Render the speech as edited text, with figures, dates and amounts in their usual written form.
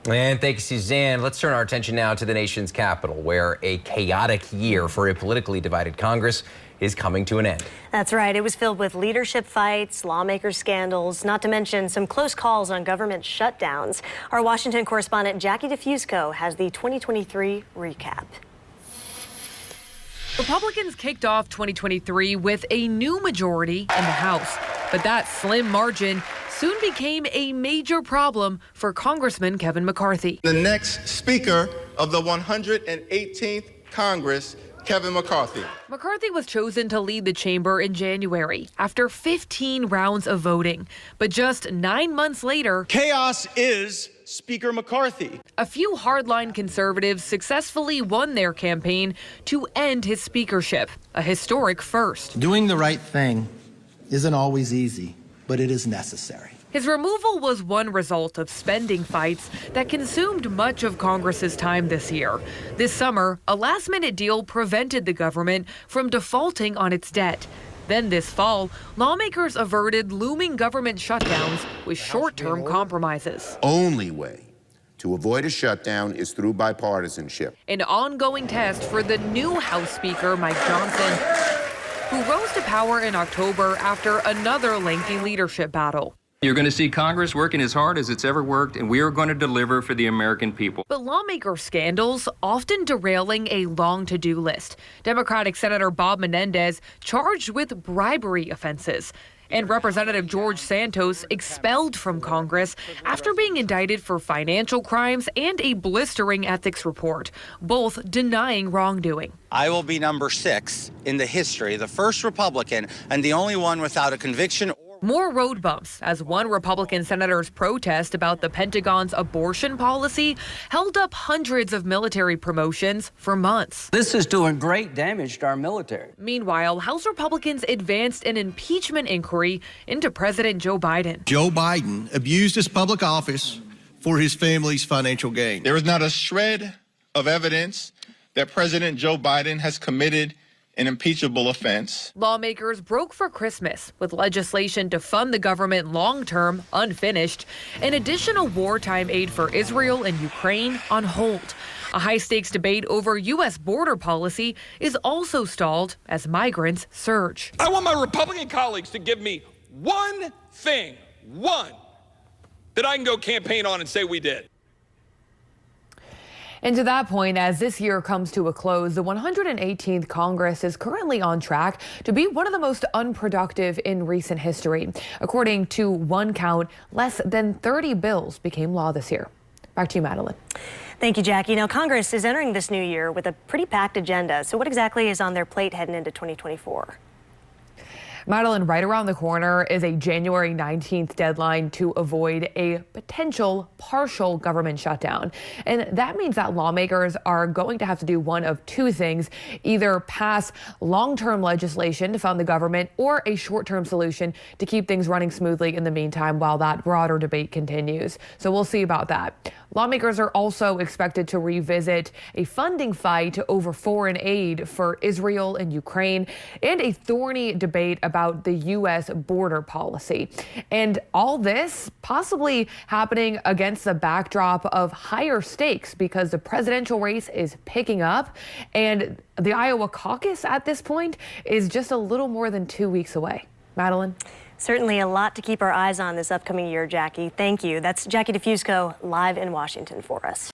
And thank you, Suzanne. Let's turn our attention now to the nation's capital, where a chaotic year for a politically divided Congress is coming to an end. That's right. It was filled with leadership fights, lawmaker scandals, not to mention some close calls on government shutdowns. Our Washington correspondent Jackie DeFusco has the 2023 recap. Republicans kicked off 2023 with a new majority in the House, but that slim margin soon became a major problem for Congressman Kevin McCarthy. The next Speaker of the 118th Congress, Kevin McCarthy. McCarthy was chosen to lead the chamber in January after 15 rounds of voting. But just 9 months later, chaos is Speaker McCarthy. A few hardline conservatives successfully won their campaign to end his speakership, a historic first. Doing the right thing isn't always easy, but it is necessary. His removal was one result of spending fights that consumed much of Congress's time this year. This summer, a last-minute deal prevented the government from defaulting on its debt. Then this fall, lawmakers averted looming government shutdowns with short-term compromises. Only way to avoid a shutdown is through bipartisanship. An ongoing test for the new House Speaker, Mike Johnson, who rose to power in October after another lengthy leadership battle. You're going to see Congress working as hard as it's ever worked, and we are going to deliver for the American people. But lawmaker scandals often derailing a long to-do list. Democratic Senator Bob Menendez charged with bribery offenses. And Representative George Santos expelled from Congress after being indicted for financial crimes and a blistering ethics report, both denying wrongdoing. I will be number 6 in the history, the first Republican and the only one without a conviction. More road bumps as one Republican senator's protest about the Pentagon's abortion policy held up hundreds of military promotions for months. This is doing great damage to our military. Meanwhile, House Republicans advanced an impeachment inquiry into President Joe Biden. Joe Biden abused his public office for his family's financial gain. There is not a shred of evidence that President Joe Biden has committed an impeachable offense. Lawmakers broke for Christmas with legislation to fund the government long-term, unfinished, and additional wartime aid for Israel and Ukraine on hold. A high-stakes debate over U.S. border policy is also stalled as migrants surge. I want my Republican colleagues to give me one thing, that I can go campaign on and say we did. And to that point, as this year comes to a close, the 118th Congress is currently on track to be one of the most unproductive in recent history. According to one count, less than 30 bills became law this year. Back to you, Madeline. Thank you, Jackie. Now, Congress is entering this new year with a pretty packed agenda. So what exactly is on their plate heading into 2024? Madeline, right around the corner is a January 19th deadline to avoid a potential partial government shutdown. And that means that lawmakers are going to have to do one of two things, either pass long-term legislation to fund the government or a short-term solution to keep things running smoothly in the meantime while that broader debate continues. So we'll see about that. Lawmakers are also expected to revisit a funding fight over foreign aid for Israel and Ukraine and a thorny debate about the U.S. border policy. And all this possibly happening against the backdrop of higher stakes because the presidential race is picking up and the Iowa caucus at this point is just a little more than 2 weeks away. Madeline? Certainly a lot to keep our eyes on this upcoming year, Jackie. Thank you. That's Jackie DeFusco live in Washington for us.